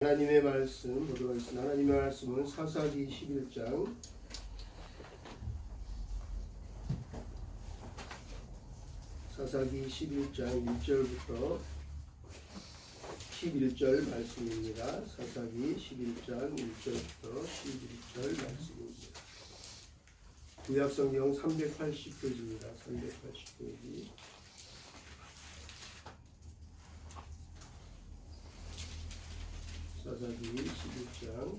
하나님의 말씀 보도록 하겠습니다. 하나님의 말씀은 사사기 11장 1절부터 11절 말씀입니다. 사사기 11장 1절부터 11절 말씀입니다. 구약성경 380페이지입니다. 380페이지. 사사기 11장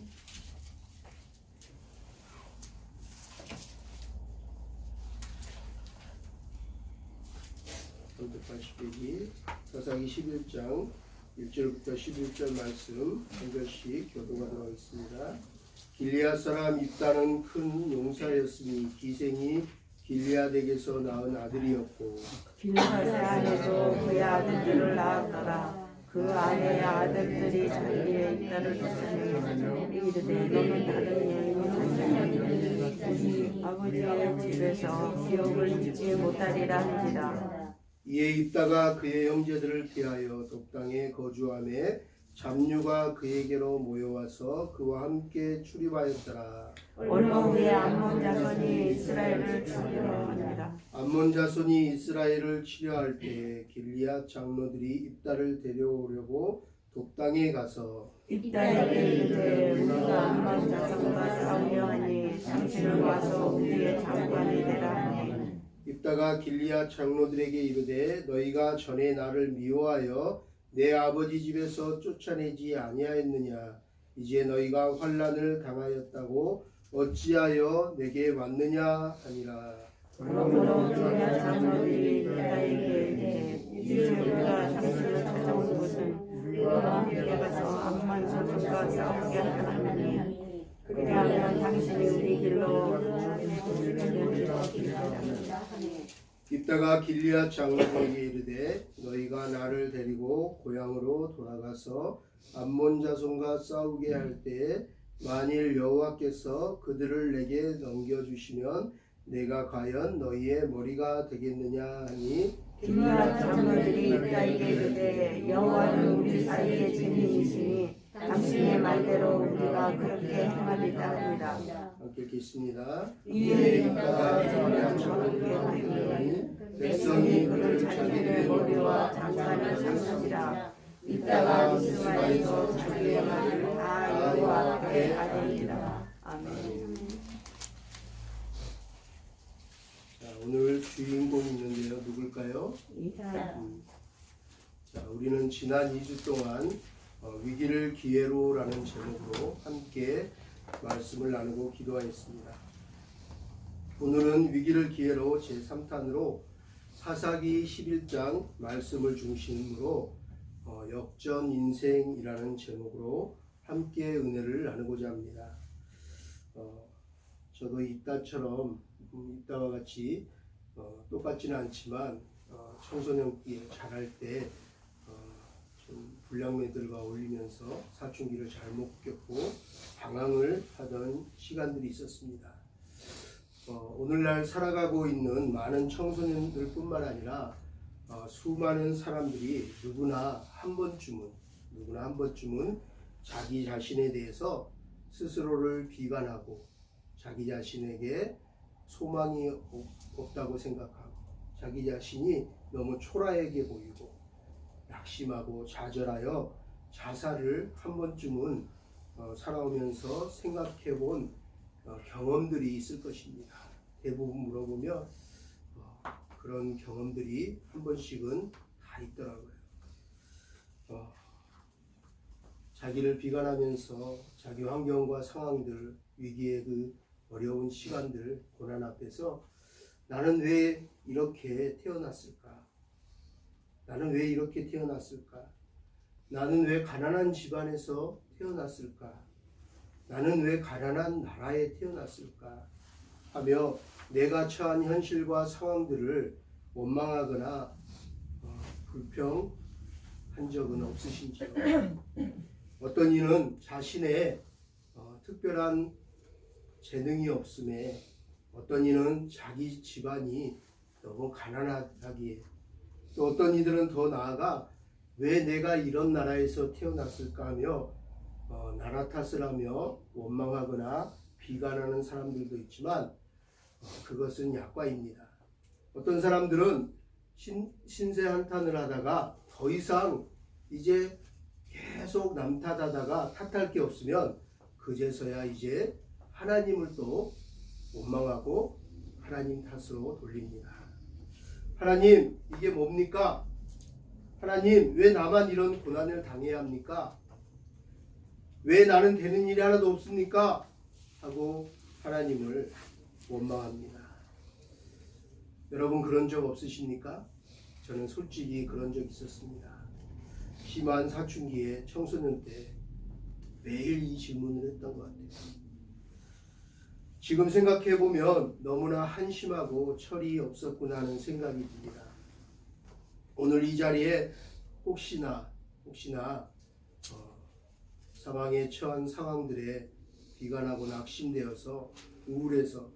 380페이지 사사기 11장 1절부터 11절 말씀 한 절씩 교독하도록 하겠습니다. 길리앗 사람 입다는 큰 용사였으니 기생이 길리앗에게서 낳은 아들이었고 길리앗 사람에서 그의 아들들을 낳았더라. 그 아내의 아들들이 자기의 입다를 쫓아내니 이르되 너는 다른 여인을 찾으니 아버지의 집에서 기업을 잊지 못하리라 한지라. 이에 입다가 그의 형제들을 피하여 독당에 거주하며 잡류가 그에게로 모여와서 그와 함께 출입하였더라. 얼마 후에 암몬 자손이 이스라엘을 치려하니라. 암몬 자손이 이스라엘을 치려할 때 길리앗 장로들이 입다를 데려오려고 독당에 가서 입다에게 이르되 우리가 암몬 자손과 싸우려 하니 당신은 와서 우리의 장관이 되라 하니 입다가 길리앗 장로들에게 이르되 너희가 전에 나를 미워하여 내 아버지 집에서 쫓아내지 아니하였느냐. 이제 너희가 환난을 당하였다고 어찌하여 내게 왔느냐 하니라. 그러므로 길리앗 장로들이 입다에게 이르되 이제 우리가 당신을 찾아온 것은 우리와 함께 가서 암몬 자손과 싸우게 하나니 그리하면 당신이 우리 길로 입다가 길리앗 장로들에게 이르되 너희가 나를 데리고 고향으로 돌아가서 암몬 자손과 싸우게 할 때 만일 여호와께서 그들을 내게 넘겨주시면 내가 과연 너희의 머리가 되겠느냐 하니 길리앗 장로들이 입다에게 이르되 여호와는 우리 사이의 증인이시니 당신의 말대로 우리가 그렇게 행하리다 합니다. 함께 읽겠습니다. 이에 입다가 길리앗 장로들에게 하니 백성이 그를 자기의 머리와 장관을 삼으시라. 입다가 미스마에서 자기의 말을 다 여호와 앞에 아뢰니라. 아멘. 자, 오늘 주인공이 있는데요. 누굴까요? 자, 우리는 지난 2주 동안 위기를 기회로라는 제목으로 함께 말씀을 나누고 기도하였습니다. 오늘은 위기를 기회로 제3탄으로 사사기 11장 말씀을 중심으로 역전 인생이라는 제목으로 함께 은혜를 나누고자 합니다. 저도 입다처럼 입다와 같이 똑같지는 않지만 청소년기에 자랄 때 좀 불량매들과 어울리면서 사춘기를 잘못 겪고 방황을 하던 시간들이 있었습니다. 오늘날 살아가고 있는 많은 청소년들 뿐만 아니라 수많은 사람들이 누구나 한 번쯤은 자기 자신에 대해서 스스로를 비관하고 자기 자신에게 소망이 없다고 생각하고 자기 자신이 너무 초라하게 보이고 낙심하고 좌절하여 자살을 한 번쯤은 살아오면서 생각해 본 경험들이 있을 것입니다. 대부분 물어보면 그런 경험들이 한 번씩은 다 있더라고요. 자기를 비관하면서 자기 환경과 상황들, 위기의 그 어려운 시간들, 고난 앞에서 나는 왜 이렇게 태어났을까? 나는 왜 이렇게 태어났을까? 나는 왜 가난한 집안에서 태어났을까? 나는 왜 가난한 나라에 태어났을까? 하며 내가 처한 현실과 상황들을 원망하거나 불평한 적은 없으신지요? 어떤 이는 자신의 특별한 재능이 없음에, 어떤 이는 자기 집안이 너무 가난하기에, 또 어떤 이들은 더 나아가 왜 내가 이런 나라에서 태어났을까 하며 나라 탓을 하며 원망하거나 비관하는 사람들도 있지만 그것은 약과입니다. 어떤 사람들은 신세 한탄을 하다가 더 이상 이제 계속 남 탓하다가 탓할 게 없으면 그제서야 이제 하나님을 또 원망하고 하나님 탓으로 돌립니다. 하나님, 이게 뭡니까? 하나님, 왜 나만 이런 고난을 당해야 합니까? 왜 나는 되는 일이 하나도 없습니까? 하고 하나님을 원망합니다. 여러분 그런 적 없으십니까? 저는 솔직히 그런 적 있었습니다. 심한 사춘기에 청소년 때 매일 이 질문을 했던 것 같아요. 지금 생각해보면 너무나 한심하고 철이 없었구나 하는 생각이 듭니다. 오늘 이 자리에 혹시나 상황에 처한 상황들에 비관하거나 낙심되어서 우울해서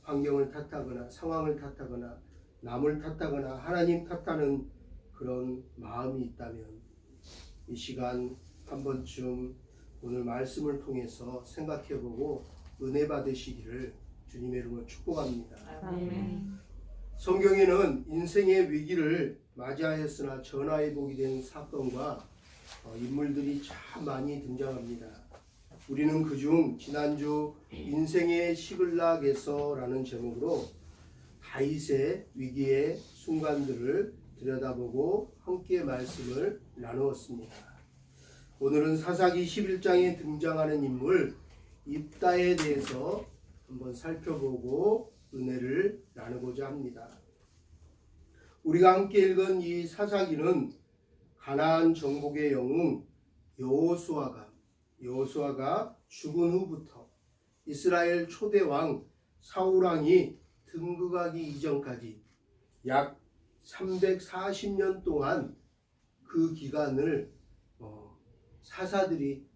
환경을 탓하거나 상황을 탓하거나 남을 탓하거나 하나님 탓하는 그런 마음이 있다면 이 시간 한 번쯤 오늘 말씀을 통해서 생각해보고 은혜 받으시기를 주님의 이름으로 축복합니다. 아멘. 성경에는 인생의 위기를 맞이하였으나 전화위복이 된 사건과 인물들이 참 많이 등장합니다. 우리는 그중 지난주 인생의 시글락에서라는 제목으로 다윗의 위기의 순간들을 들여다보고 함께 말씀을 나누었습니다. 오늘은 사사기 11장에 등장하는 인물 입다에 대해서 한번 살펴보고 은혜를 나누고자 합니다. 우리가 함께 읽은 이 사사기는 가나안 정복의 영웅 여호수아가 죽은 후부터 이스라엘 초대왕 사울왕이 등극하기 이전까지 약 340년 동안 그 기간을 사사들이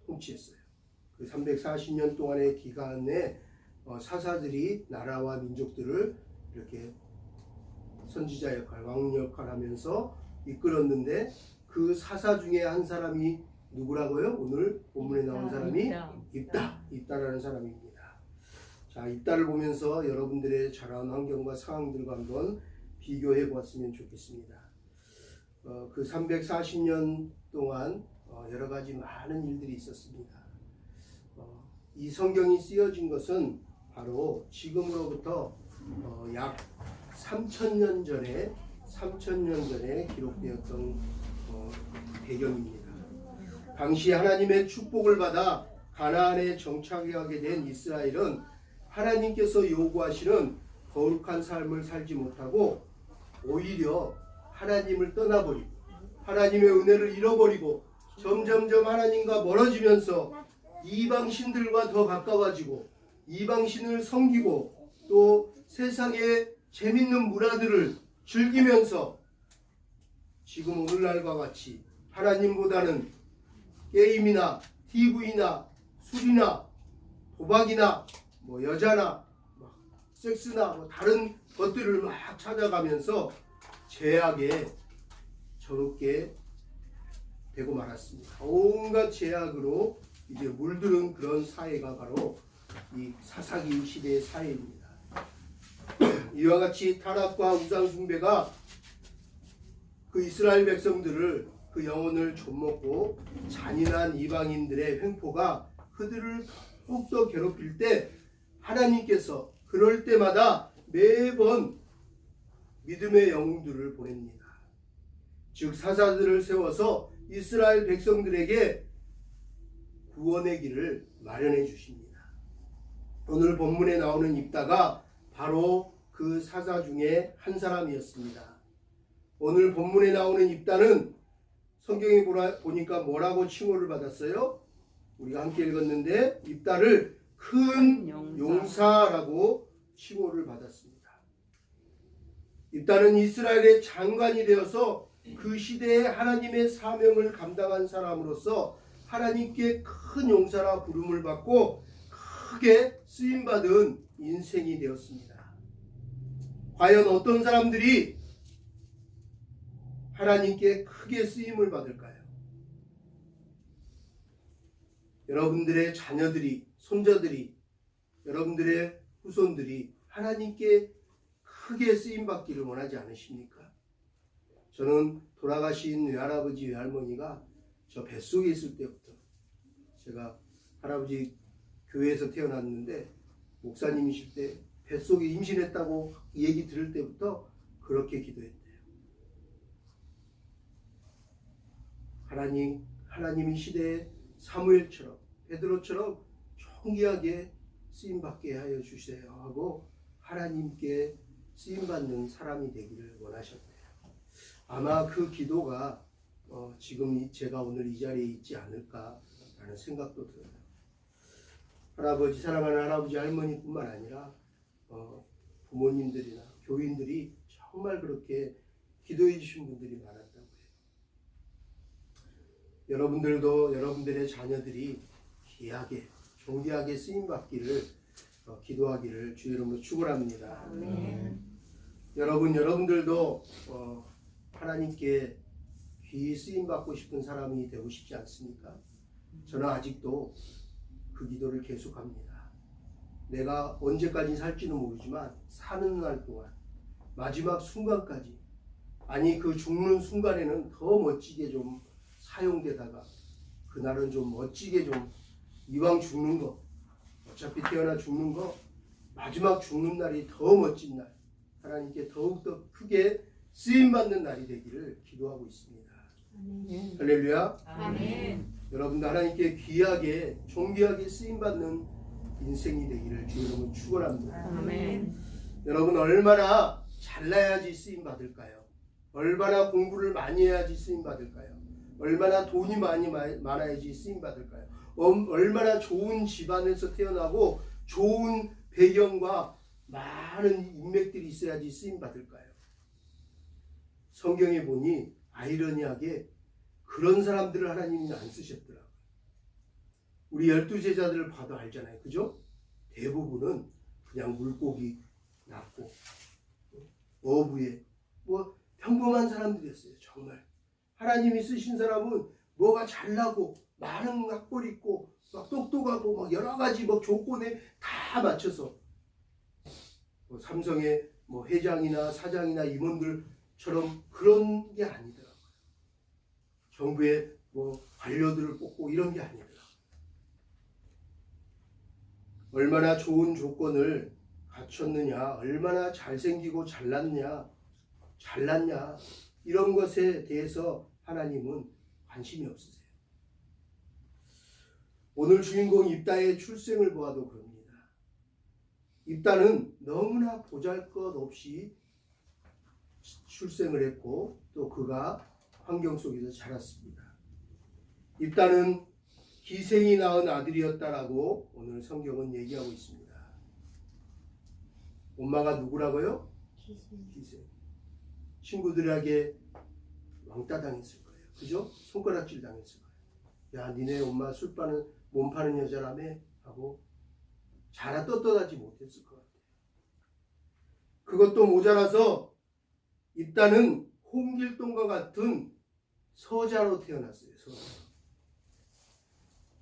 통치했어요. 그 340년 동안의 기간에 사사들이 나라와 민족들을 이렇게 선지자 역할, 왕 역할 하면서 이끌었는데 그 사사 중에 한 사람이 누구라고요? 오늘 본문에 나온 사람이 입다라는 사람입니다. 자, 입다를 보면서 여러분들의 자라온 환경과 상황들과 한번 비교해 보았으면 좋겠습니다. 그 340년 동안 여러 가지 많은 일들이 있었습니다. 이 성경이 쓰여진 것은 바로 지금으로부터 약 3,000년 전에 기록되었던 배경입니다. 당시 하나님의 축복을 받아 가나안에 정착하게 된 이스라엘은 하나님께서 요구하시는 거룩한 삶을 살지 못하고 오히려 하나님을 떠나버리고 하나님의 은혜를 잃어버리고 점점점 하나님과 멀어지면서 이방신들과 더 가까워지고 이방신을 섬기고 또 세상의 재밌는 문화들을 즐기면서 지금 오늘날과 같이 하나님보다는 게임이나 TV나 술이나 도박이나 여자나 섹스나 다른 것들을 막 찾아가면서 죄악에 저롭게 되고 말았습니다. 온갖 죄악으로 이제 물들은 그런 사회가 바로 이 사사기 시대의 사회입니다. 이와 같이 타락과 우상 숭배가 그 이스라엘 백성들을 그 영혼을 좀먹고 잔인한 이방인들의 횡포가 그들을 더욱더 괴롭힐 때 하나님께서 그럴 때마다 매번 믿음의 영웅들을 보냅니다. 즉 사사들을 세워서 이스라엘 백성들에게 구원의 길을 마련해 주십니다. 오늘 본문에 나오는 입다가 바로 그 사사 중에 한 사람이었습니다. 오늘 본문에 나오는 입다는 성경에 보니까 뭐라고 칭호를 받았어요? 우리가 함께 읽었는데 입다를 큰 용사라고 칭호를 받았습니다. 입다는 이스라엘의 장관이 되어서 그 시대에 하나님의 사명을 감당한 사람으로서 하나님께 큰 용사라 부름을 받고 크게 쓰임받은 인생이 되었습니다. 과연 어떤 사람들이 하나님께 크게 쓰임을 받을까요? 여러분들의 자녀들이, 손자들이, 여러분들의 후손들이 하나님께 크게 쓰임받기를 원하지 않으십니까? 저는 돌아가신 외할아버지, 외할머니가 저 뱃속에 있을 때부터, 제가 할아버지 교회에서 태어났는데 목사님이실 때 뱃속에 임신했다고 얘기 들을 때부터 그렇게 기도했대요. 하나님 이 시대에 사무엘처럼, 베드로처럼 존귀하게 쓰임받게 하여 주세요 하고 하나님께 쓰임받는 사람이 되기를 원하셨대요. 아마 그 기도가 지금 제가 오늘 이 자리에 있지 않을까라는 생각도 들어요. 할아버지, 사랑하는 할아버지, 할머니뿐만 아니라 부모님들이나 교인들이 정말 그렇게 기도해 주신 분들이 많았다고 해요. 여러분들도 여러분들의 자녀들이 귀하게, 존귀하게 쓰임받기를 기도하기를 주의 이름으로 축원합니다. 아멘. 여러분들도 하나님께 귀히 쓰임받고 싶은 사람이 되고 싶지 않습니까? 저는 아직도 그 기도를 계속합니다. 내가 언제까지 살지는 모르지만 사는 날 동안 마지막 순간까지, 아니 그 죽는 순간에는 더 멋지게 좀 사용되다가 그날은 좀 멋지게 좀 이왕 죽는 거, 어차피 태어나 죽는 거, 마지막 죽는 날이 더 멋진 날, 하나님께 더욱더 크게 쓰임받는 날이 되기를 기도하고 있습니다. 아멘. 할렐루야. 아멘. 여러분도 하나님께 귀하게 존귀하게 쓰임받는 인생이 되기를 주의 이름으로 축원합니다. 아멘. 여러분 얼마나 잘나야지 쓰임받을까요? 얼마나 공부를 많이 해야지 쓰임받을까요? 얼마나 돈이 많아야지 쓰임받을까요? 얼마나 좋은 집안에서 태어나고 좋은 배경과 많은 인맥들이 있어야지 쓰임받을까요? 성경에 보니 아이러니하게 그런 사람들을 하나님이 안 쓰셨더라고요. 우리 12제자들을 봐도 알잖아요. 그죠? 대부분은 그냥 물고기 낳고 어부에 평범한 사람들이었어요. 정말 하나님이 쓰신 사람은 뭐가 잘나고 많은 학벌 있고 막 똑똑하고 막 여러 가지 조건에 다 맞춰서 삼성의 회장이나 사장이나 임원들처럼 그런 게 아니더라고요. 정부의 관료들을 뽑고 이런 게 아니더라고요. 얼마나 좋은 조건을 갖췄느냐, 얼마나 잘생기고 잘났냐 이런 것에 대해서 하나님은 관심이 없으세요. 오늘 주인공 입다의 출생을 보아도 그럽니다. 입다는 너무나 보잘것없이 출생을 했고 또 그가 환경 속에서 자랐습니다. 입다는 기생이 낳은 아들이었다라고 오늘 성경은 얘기하고 있습니다. 엄마가 누구라고요? 기생. 친구들에게 왕따 당했을 거예요. 그죠? 손가락질 당했을 거예요. 야, 니네 엄마 몸 파는 여자라며 하고 자라 떳떳하지 못했을 것 같아요. 그것도 모자라서 입다는 홍길동과 같은 서자로 태어났어요. 서자.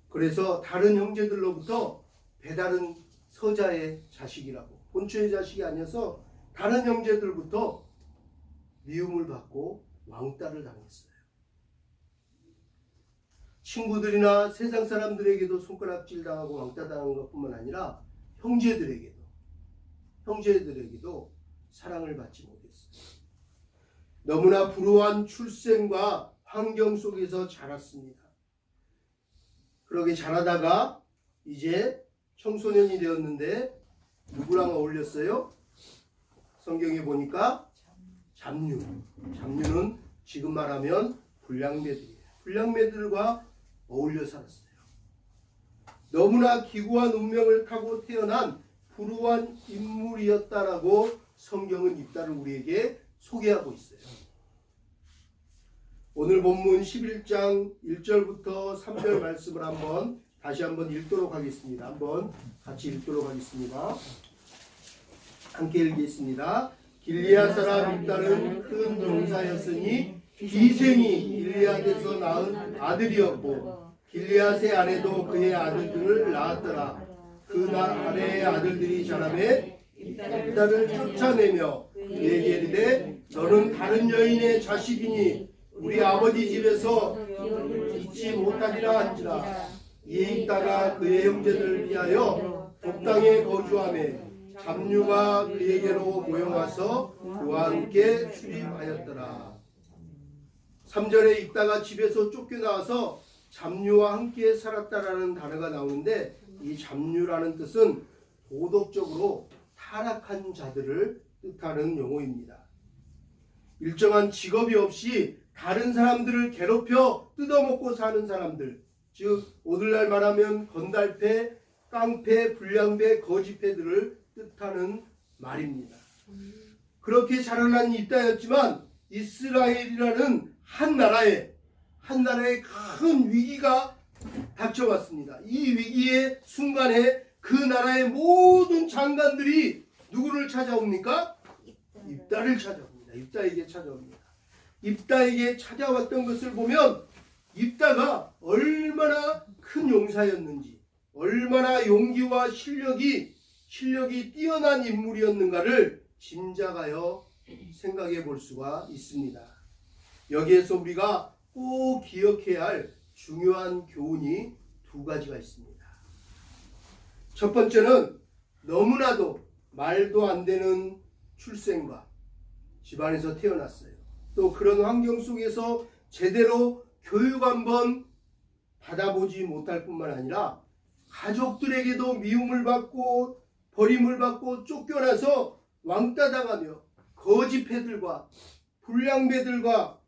그래서 다른 형제들로부터 배다른 서자의 자식이라고, 본초의 자식이 아니어서 다른 형제들부터 미움을 받고 왕따를 당했어요. 친구들이나 세상 사람들에게도 손가락질 당하고 왕따 당한 것뿐만 아니라 형제들에게도 사랑을 받지 못했어요. 너무나 불우한 출생과 환경 속에서 자랐습니다. 그러게 자라다가 이제 청소년이 되었는데 누구랑 어울렸어요? 성경에 보니까 잡류는 지금 말하면 불량매들이에요. 불량매들과 어울려 살았어요. 너무나 기구한 운명을 타고 태어난 불우한 인물이었다라고 성경은 입다를 우리에게 소개하고 있어요. 오늘 본문 11장 1절부터 3절 말씀을 다시 한번 읽도록 하겠습니다. 한번 같이 읽도록 하겠습니다. 함께 읽겠습니다. 길리앗 사람 입다는 큰 용사였으니 기생이 길리앗에서 낳은 아들이었고 길리앗의 아내도 그의 아들들을 낳았더라. 그 아내의 아들들이 자라매 입다를 쫓아내며 그에게 이르되 너는 다른 여인의 자식이니 우리 아버지 집에서 잊지 못하리라 한지라. 이에 입다가 그의 형제들을 위하여 독당에 거주하며 잡류가 그에게로 모여와서 그와 함께 출입하였더라. 3절에 입다가 집에서 쫓겨나와서 잡류와 함께 살았다라는 단어가 나오는데 이 잡류라는 뜻은 도덕적으로 타락한 자들을 뜻하는 용어입니다. 일정한 직업이 없이 다른 사람들을 괴롭혀 뜯어먹고 사는 사람들, 즉 오늘날 말하면 건달패, 깡패, 불량배, 거지패들을 뜻하는 말입니다. 그렇게 자라난 입다였지만 이스라엘이라는 한 나라에 큰 위기가 닥쳐왔습니다. 이 위기의 순간에 그 나라의 모든 장관들이 누구를 찾아옵니까? 입다를 찾아옵니다. 입다에게 찾아옵니다. 입다에게 찾아왔던 것을 보면 입다가 얼마나 큰 용사였는지, 얼마나 용기와 실력이 뛰어난 인물이었는가를 짐작하여 생각해 볼 수가 있습니다. 여기에서 우리가 꼭 기억해야 할 중요한 교훈이 두 가지가 있습니다. 첫 번째는 너무나도 말도 안 되는 출생과 집안에서 태어났어요. 또 그런 환경 속에서 제대로 교육 한번 받아보지 못할 뿐만 아니라 가족들에게도 미움을 받고 버림을 받고 쫓겨나서 왕따 당하며 거지패들과 불량배들과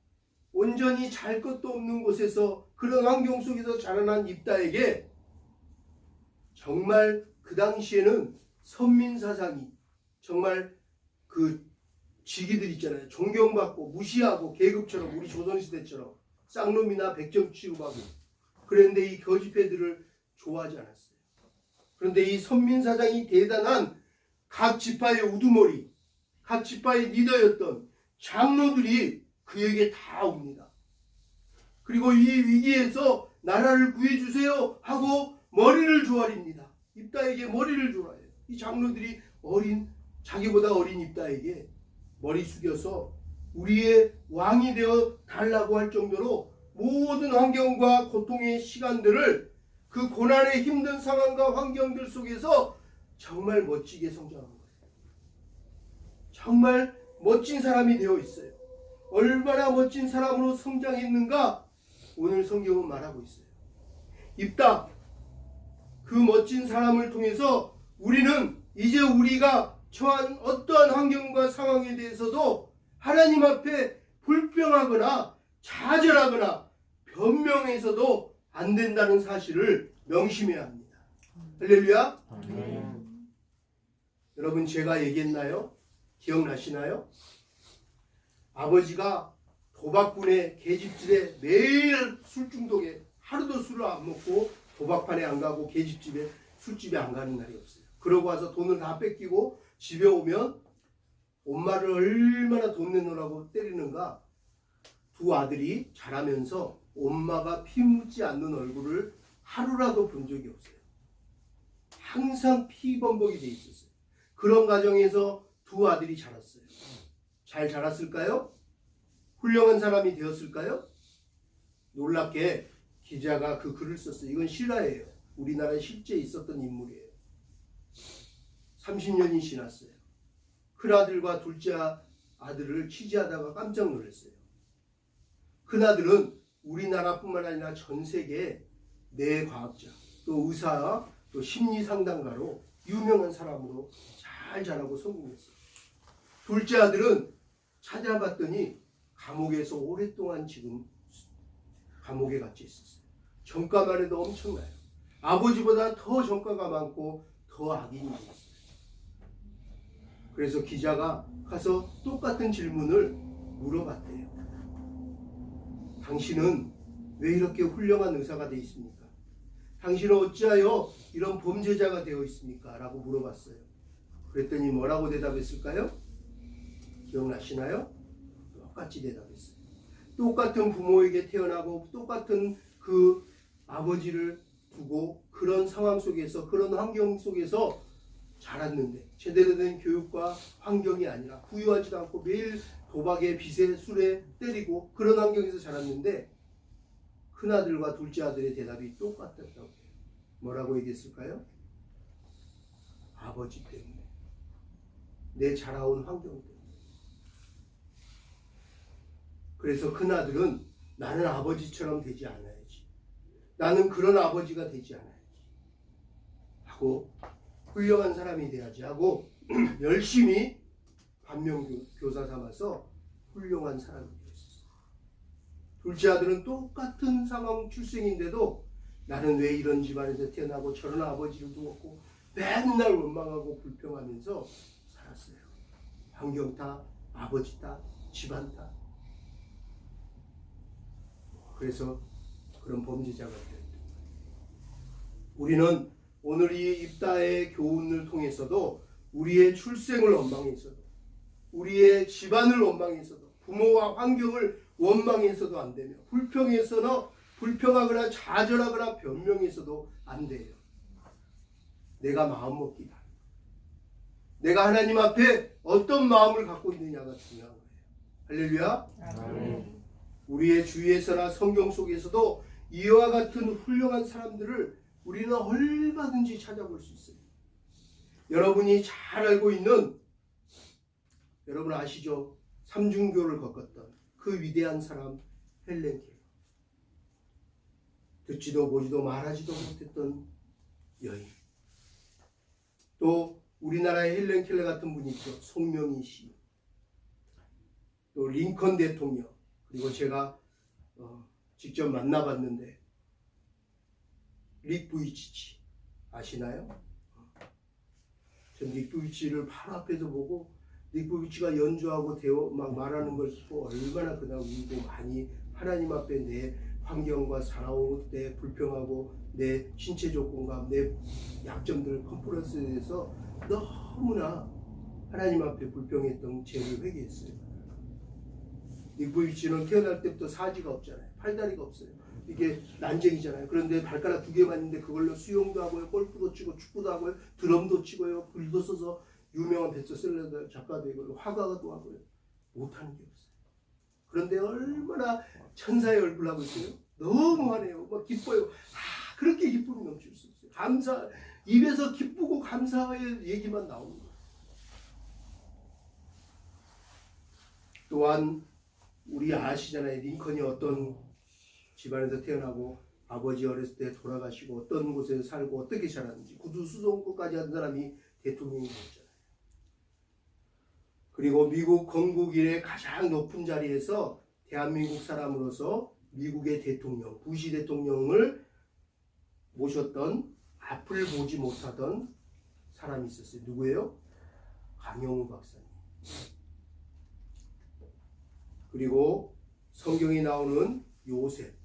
온전히 잘 것도 없는 곳에서 그런 환경 속에서 자라난 입다에게 정말 그 당시에는 선민사상이 정말 그 직위들 있잖아요. 존경받고 무시하고 계급처럼 우리 조선시대처럼 쌍놈이나 백점 취급하고 그런데 이 거지패들을 좋아하지 않았어요. 그런데 이 선민사상이 대단한 각 지파의 우두머리, 각 지파의 리더였던 장로들이 그에게 다 옵니다. 그리고 이 위기에서 나라를 구해주세요 하고 머리를 조아립니다. 입다에게 머리를 조아려요. 이 장로들이 자기보다 어린 입다에게 머리 숙여서 우리의 왕이 되어 달라고 할 정도로 모든 환경과 고통의 시간들을 그 고난의 힘든 상황과 환경들 속에서 정말 멋지게 성장한 거예요. 정말 멋진 사람이 되어 있어요. 얼마나 멋진 사람으로 성장했는가 오늘 성경은 말하고 있어요. 입다 그 멋진 사람을 통해서 우리는 이제 우리가 처한 어떠한 환경과 상황에 대해서도 하나님 앞에 불평하거나 좌절하거나 변명해서도 안 된다는 사실을 명심해야 합니다. 할렐루야. 여러분 제가 얘기했나요? 기억나시나요? 아버지가 도박꾼의 계집질에 매일 술 중독에 하루도 술을 안 먹고 도박판에 안 가고 계집집에 술집에 안 가는 날이 없어요. 그러고 와서 돈을 다 뺏기고 집에 오면 엄마를 얼마나 돈 내놓으라고 때리는가. 두 아들이 자라면서 엄마가 피 묻지 않는 얼굴을 하루라도 본 적이 없어요. 항상 피범벅이 돼 있었어요. 그런 가정에서 두 아들이 자랐어요. 잘 자랐을까요? 훌륭한 사람이 되었을까요? 놀랍게 기자가 그 글을 썼어요. 이건 실화예요. 우리나라에 실제 있었던 인물이에요. 30년이 지났어요. 큰아들과 둘째 아들을 취재하다가 깜짝 놀랐어요. 큰아들은 우리나라뿐만 아니라 전 세계 뇌과학자, 또 의사, 또 심리상담가로 유명한 사람으로 잘 자라고 성공했어요. 둘째 아들은 찾아봤더니 감옥에서 오랫동안 지금 감옥에 갇혀 있었어요. 전과만 해도 엄청나요. 아버지보다 더 전과가 많고 더 악인이 많았어요. 그래서 기자가 가서 똑같은 질문을 물어봤대요. 당신은 왜 이렇게 훌륭한 의사가 되어 있습니까? 당신은 어찌하여 이런 범죄자가 되어 있습니까? 라고 물어봤어요. 그랬더니 뭐라고 대답했을까요? 기억나시나요? 똑같이 대답했어요. 똑같은 부모에게 태어나고 똑같은 그 아버지를 두고 그런 상황 속에서 그런 환경 속에서 자랐는데 제대로 된 교육과 환경이 아니라 부유하지도 않고 매일 도박에 빚에 술에 때리고 그런 환경에서 자랐는데 큰아들과 둘째 아들의 대답이 똑같았다고 해요. 뭐라고 얘기했을까요? 아버지 때문에. 내 자라온 환경 때문에. 그래서 큰아들은 나는 아버지처럼 되지 않아야지. 나는 그런 아버지가 되지 않아야지. 하고 훌륭한 사람이 돼야지 하고 열심히 반면교사 삼아서 훌륭한 사람이 되었어요. 둘째 아들은 똑같은 상황 출생인데도 나는 왜 이런 집안에서 태어나고 저런 아버지를 두었고 맨날 원망하고 불평하면서 살았어요. 환경 탓, 아버지 탓, 집안 탓. 그래서 그런 범죄자가 되었던 거예요. 우리는 오늘 이 입다의 교훈을 통해서도 우리의 출생을 원망해서도 우리의 집안을 원망해서도 부모와 환경을 원망해서도 안 되며 불평하거나 좌절하거나 변명해서도 안 돼요. 내가 마음먹기 바랍니다. 내가 하나님 앞에 어떤 마음을 갖고 있느냐가 중요한 거예요. 할렐루야. 아멘. 우리의 주위에서나 성경 속에서도 이와 같은 훌륭한 사람들을 우리는 얼마든지 찾아볼 수 있어요. 여러분이 잘 알고 있는, 여러분 아시죠? 삼중교를 겪었던 그 위대한 사람 헬렌 켈러. 듣지도 보지도 말하지도 못했던 여인. 또 우리나라의 헬렌 켈러 같은 분이 있죠. 송명희 씨. 또 링컨 대통령. 그리고 제가 직접 만나봤는데 릭 부이치치 아시나요? 전 릭 부이치를 바로 앞에서 보고 릭 부이치가 연주하고 막 말하는 걸 듣고 얼마나 그날 울고 많이 하나님 앞에 내 환경과 살아온 내 불평하고 내 신체 조건과 내 약점들 컨퍼런스에서 너무나 하나님 앞에 불평했던 죄를 회개했어요. 릭 부이치는 태어날 때부터 사지가 없잖아요. 팔다리가 없어요. 이게 난쟁이잖아요. 그런데 발가락 2개만 있는데 그걸로 수영도 하고요, 골프도 치고 축구도 하고요, 드럼도 치고요, 글도 써서 유명한 베스트셀러 작가도 되고 화가도 하고요. 못하는 게 없어요. 그런데 얼마나 천사의 얼굴 하고 있어요. 너무 하네요. 막 기뻐요. 그렇게 기쁨이 넘칠 수 있어요. 감사, 입에서 기쁘고 감사의 얘기만 나오는 거예요. 또한 우리 아시잖아요. 링컨이 어떤 집안에서 태어나고 아버지 어렸을 때 돌아가시고 어떤 곳에 살고 어떻게 자랐는지 구두수송까지 한 사람이 대통령이 되었잖아요. 그리고 미국 건국 이래 가장 높은 자리에서 대한민국 사람으로서 미국의 대통령, 부시 대통령을 모셨던 앞을 보지 못하던 사람이 있었어요. 누구예요? 강영우 박사님. 그리고 성경에 나오는 요셉,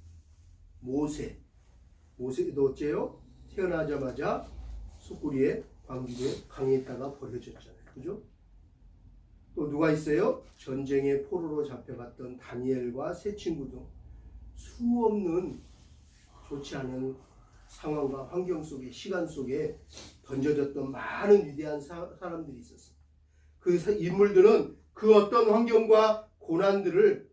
모세도 어째요? 태어나자마자 숯불이에 광주에 강에 있다가 버려졌잖아요. 그죠? 또 누가 있어요? 전쟁의 포로로 잡혀갔던 다니엘과 세 친구 등 수없는 좋지 않은 상황과 환경 속에 시간 속에 던져졌던 많은 위대한 사람들이 있었어요. 그 인물들은 그 어떤 환경과 고난들을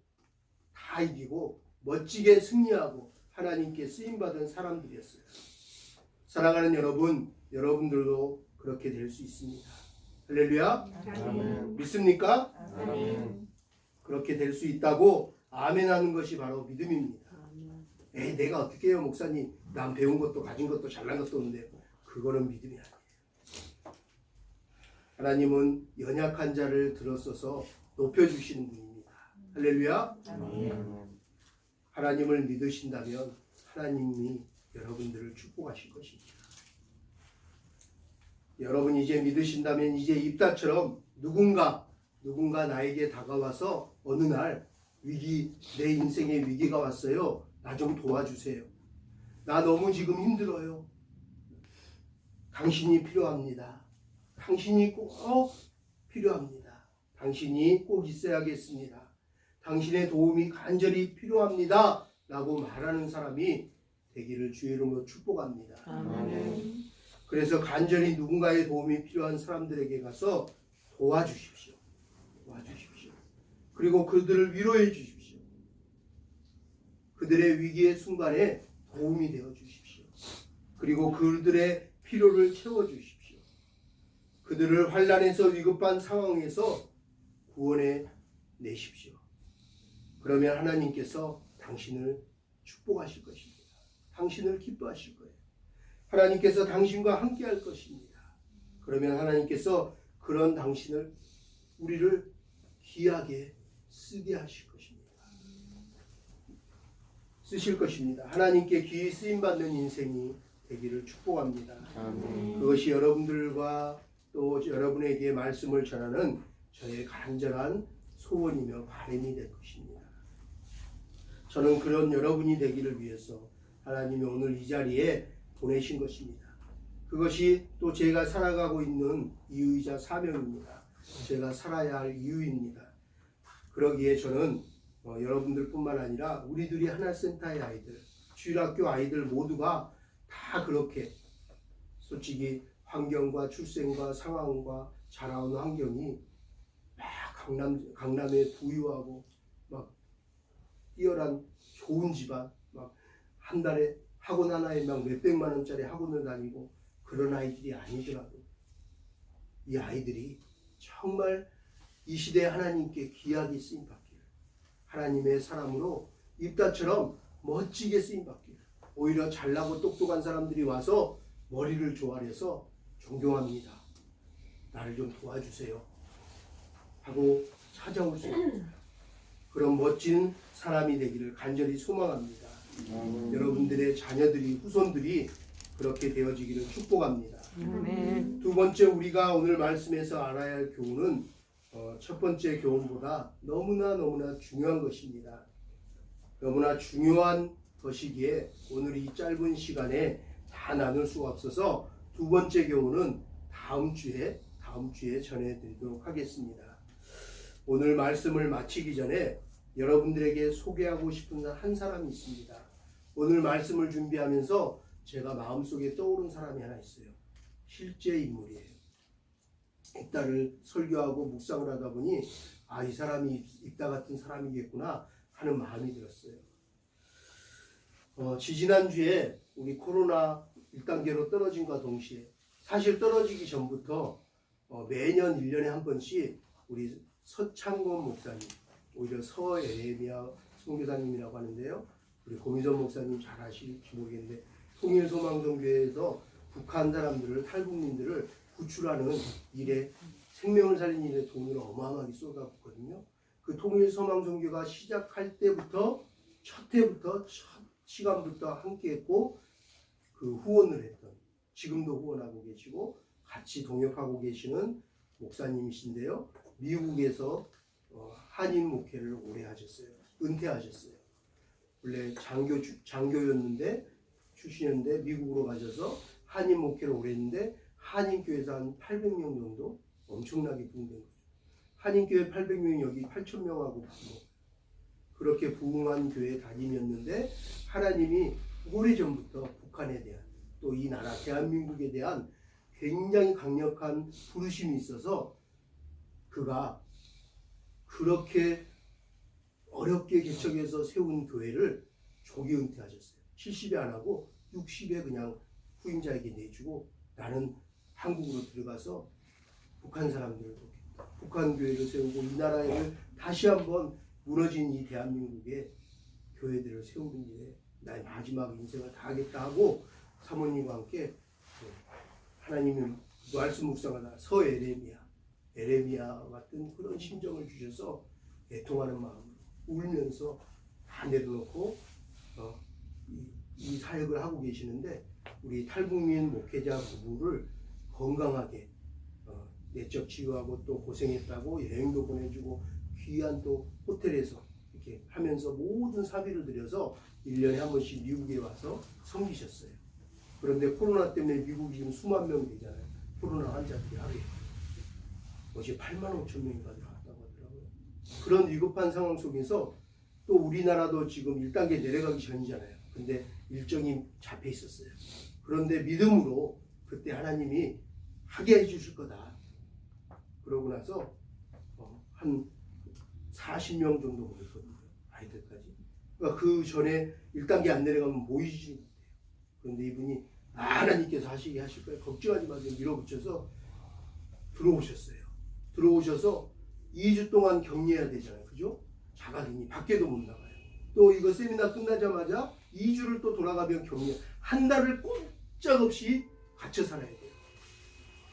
다 이기고 멋지게 승리하고 하나님께 쓰임받은 사람들이었어요. 사랑하는 여러분, 여러분들도 그렇게 될 수 있습니다. 할렐루야. 아멘. 믿습니까? 아멘. 그렇게 될 수 있다고 아멘하는 것이 바로 믿음입니다. 에이, 내가 어떻게 해요, 목사님? 난 배운 것도 가진 것도 잘난 것도 없는데. 그거는 믿음이 아니에요. 하나님은 연약한 자를 들어서서 높여주시는 분입니다. 할렐루야. 아멘. 하나님을 믿으신다면 하나님이 여러분들을 축복하실 것입니다. 여러분이 이제 믿으신다면 이제 입다처럼 누군가 나에게 다가와서 어느 날 내 인생에 위기가 왔어요. 나 좀 도와주세요. 나 너무 지금 힘들어요. 당신이 필요합니다. 당신이 꼭 필요합니다. 당신이 꼭 있어야겠습니다. 당신의 도움이 간절히 필요합니다. 라고 말하는 사람이 되기를 주의 이름으로 축복합니다. 아멘. 그래서 간절히 누군가의 도움이 필요한 사람들에게 가서 도와주십시오. 도와주십시오. 그리고 그들을 위로해 주십시오. 그들의 위기의 순간에 도움이 되어 주십시오. 그리고 그들의 필요를 채워 주십시오. 그들을 환난에서 위급한 상황에서 구원해 내십시오. 그러면 하나님께서 당신을 축복하실 것입니다. 당신을 기뻐하실 거예요. 하나님께서 당신과 함께 할 것입니다. 그러면 하나님께서 그런 당신을, 우리를 귀하게 쓰게 하실 것입니다. 쓰실 것입니다. 하나님께 귀히 쓰임받는 인생이 되기를 축복합니다. 아멘. 그것이 여러분들과 또 여러분에게 말씀을 전하는 저의 간절한 소원이며 바람이 될 것입니다. 저는 그런 여러분이 되기를 위해서 하나님이 오늘 이 자리에 보내신 것입니다. 그것이 또 제가 살아가고 있는 이유이자 사명입니다. 제가 살아야 할 이유입니다. 그러기에 저는 여러분들뿐만 아니라 우리들이 하나센터의 아이들, 주일학교 아이들 모두가 다 그렇게 솔직히 환경과 출생과 상황과 자라온 환경이 막 강남에 부유하고 막 뛰어난 좋은 집안, 막 한 달에 학원 하나에 막 몇백만 원짜리 학원을 다니고 그런 아이들이 아니더라도 이 아이들이 정말 이 시대에 하나님께 귀하게 쓰임받기를, 하나님의 사람으로 입다처럼 멋지게 쓰임받기를, 오히려 잘나고 똑똑한 사람들이 와서 머리를 조아려서 존경합니다, 나를 좀 도와주세요 하고 찾아올 수 있는 그런 멋진 사람이 되기를 간절히 소망합니다. 여러분들의 자녀들이, 후손들이 그렇게 되어지기를 축복합니다. 아멘. 두 번째, 우리가 오늘 말씀에서 알아야 할 교훈은 첫 번째 교훈보다 너무나 중요한 것입니다. 너무나 중요한 것이기에 오늘 이 짧은 시간에 다 나눌 수가 없어서 두 번째 교훈은 다음 주에 전해드리도록 하겠습니다. 오늘 말씀을 마치기 전에 여러분들에게 소개하고 싶은 한 사람이 있습니다. 오늘 말씀을 준비하면서 제가 마음속에 떠오른 사람이 하나 있어요. 실제 인물이에요. 입다를 설교하고 묵상을 하다 보니 이 사람이 입다 같은 사람이겠구나 하는 마음이 들었어요. 지지난주에 우리 코로나 1단계로 떨어진과 동시에, 사실 떨어지기 전부터 매년 1년에 한 번씩 우리 서창곤 목사님, 오히려 서에레미야 선교사님이라고 하는데요, 우리 고미선 목사님 잘 아실지 모르겠는데 통일소망선교회에서 북한 사람들을, 탈북민들을 구출하는 일에, 생명을 살리는 일에 돈을 어마어마하게 쏟아붓거든요. 그 통일소망선교가 시작할 때부터, 첫 시간부터 함께했고 그 후원을 했던, 지금도 후원하고 계시고 같이 동역하고 계시는 목사님이신데요, 미국에서 한인 목회를 오래 하셨어요. 은퇴하셨어요. 원래 장교였는데 출신이었는데 미국으로 가셔서 한인 목회를 오래 했는데 한인교회에서 한 800명 정도 엄청나게 부흥된 거죠. 한인교회 800명이 여기 8,000명하고 그렇게 부흥한 교회 담임이었는데, 하나님이 오래전부터 북한에 대한, 또 이 나라 대한민국에 대한 굉장히 강력한 부르심이 있어서 그가 그렇게 어렵게 개척해서 세운 교회를 조기 은퇴하셨어요. 70에 안 하고 60에 그냥 후임자에게 내주고, 나는 한국으로 들어가서 북한 사람들을 돕겠다, 북한 교회를 세우고 이 나라를 다시 한번 무너진 이 대한민국의 교회들을 세우는 일에 나의 마지막 인생을 다하겠다 하고 사모님과 함께 하나님은 말씀 묵상하다 에레미야 같은 그런 심정을 주셔서 애통하는 마음으로 울면서 다 내려놓고 이 사역을 하고 계시는데, 우리 탈북민 목회자 부부를 건강하게 내적 치유하고 또 고생했다고 여행도 보내주고 귀한 또 호텔에서 이렇게 하면서 모든 사비를 들여서 1년에 한 번씩 미국에 와서 섬기셨어요. 그런데 코로나 때문에 미국이 지금 수만 명 되잖아요. 코로나 환자들이 하루에 어제 8만 5천 명인가 들어왔다고 하더라고요. 그런 위급한 상황 속에서 또 우리나라도 지금 1단계 내려가기 전이잖아요. 근데 일정이 잡혀 있었어요. 그런데 믿음으로 그때 하나님이 하게 해주실 거다. 그러고 나서 한 40명 정도 모였거든요. 아이들까지. 그러니까 그 전에 1단계 안 내려가면 모이지 못해요. 그런데 이분이 하나님께서 하시게 하실 거예요. 걱정하지 마세요. 밀어붙여서 들어오셨어요. 들어오셔서 2주 동안 격리해야 되잖아요. 그죠? 자가격리 밖에도 못 나가요. 또 이거 세미나 끝나자마자 2주를 또 돌아가면 격리. 한 달을 꼼짝없이 갇혀 살아야 돼요.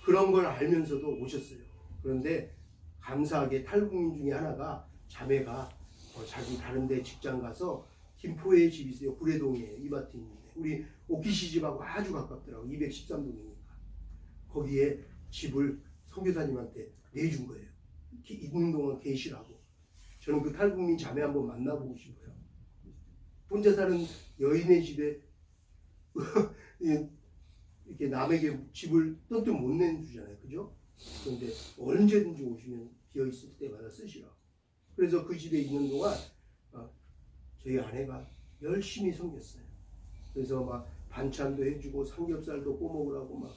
그런 걸 알면서도 오셨어요. 그런데 감사하게 탈북민 중에 하나가 자매가 자기 다른 데 직장 가서 김포에 집이 있어요. 구례동에 이마트 있는데 우리 오키시 집하고 아주 가깝더라고. 213동이니까. 거기에 집을 선교사님한테 내준 거예요. 있는 동안 계시라고. 저는 그 탈북민 자매 한번 만나보고 싶어요. 혼자 사는 여인의 집에 이렇게 남에게 집을 뜬뜻 못 내주잖아요. 그죠? 그런데 언제든지 오시면 비어있을 때마다 쓰시라고. 그래서 그 집에 있는 동안 저희 아내가 열심히 섬겼어요. 그래서 막 반찬도 해주고 삼겹살도 꼬먹으라고 막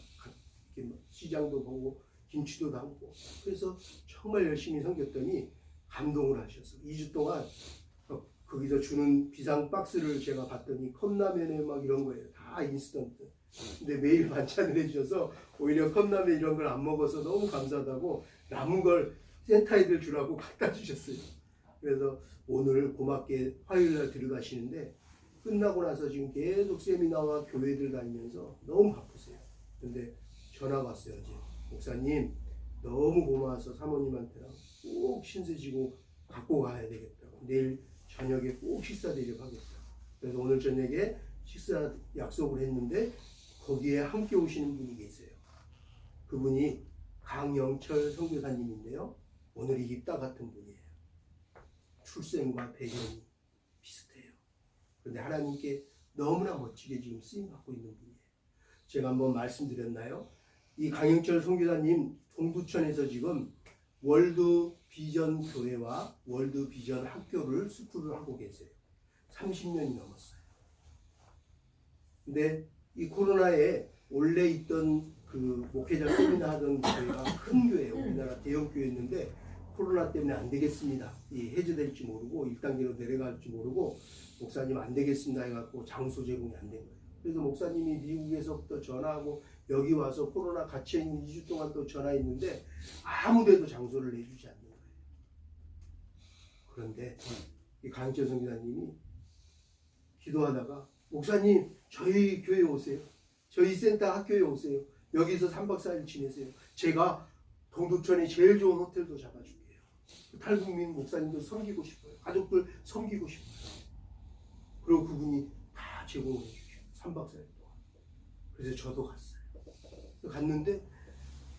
이렇게 시장도 보고 김치도 담고 그래서 정말 열심히 섬겼더니 감동을 하셨어요. 2주 동안 거기서 주는 비상 박스를 제가 봤더니 컵라면에 막 이런 거예요. 다 인스턴트. 근데 매일 반찬을 해주셔서 오히려 컵라면 이런 걸 안 먹어서 너무 감사하다고 남은 걸 센터 애들 주라고 갖다 주셨어요. 그래서 오늘 고맙게 화요일날 들어가시는데 끝나고 나서 지금 계속 세미나와 교회들 다니면서 너무 바쁘세요. 근데 전화가 왔어요. 어제. 목사님 너무 고마워서 사모님한테랑 꼭 신세 지고 갖고 가야 되겠다고. 내일 저녁에 꼭 식사 대접하겠다고. 그래서 오늘 저녁에 식사 약속을 했는데 거기에 함께 오시는 분이 계세요. 그분이 강영철 선교사님인데요. 오늘 이 입다 같은 분이에요. 출생과 배경이 비슷해요. 그런데 하나님께 너무나 멋지게 지금 쓰임받고 있는 분이에요. 제가 한번 말씀드렸나요? 이 강영철 선교사님 동두천에서 지금 월드 비전 교회와 월드 비전 학교를 스쿨을 하고 계세요. 30년이 넘었어요. 근데 이 코로나에 원래 있던 그 목회자 세미나 하던 교회가 큰 교회예요. 우리나라 대형 교회였는데 코로나 때문에 안 되겠습니다. 이 해제될지 모르고 1단계로 내려갈지 모르고 목사님 안 되겠습니다 해갖고 장소 제공이 안 된 거예요. 그래서 목사님이 미국에서부터 전화하고 여기 와서 코로나 갇혀있는 2주 동안 또 전화했는데 아무데도 장소를 내주지 않는 거예요. 그런데 이 강철 선교사님이 기도하다가 목사님 저희 교회 오세요. 저희 센터 학교에 오세요. 여기서 3박 4일 지내세요. 제가 동두천에 제일 좋은 호텔도 잡아줄게요. 탈북민 목사님도 섬기고 싶어요. 가족들 섬기고 싶어요. 그리고 그분이 다 제공을 해주셔요. 3박 4일 동안. 그래서 저도 갔어요. 갔는데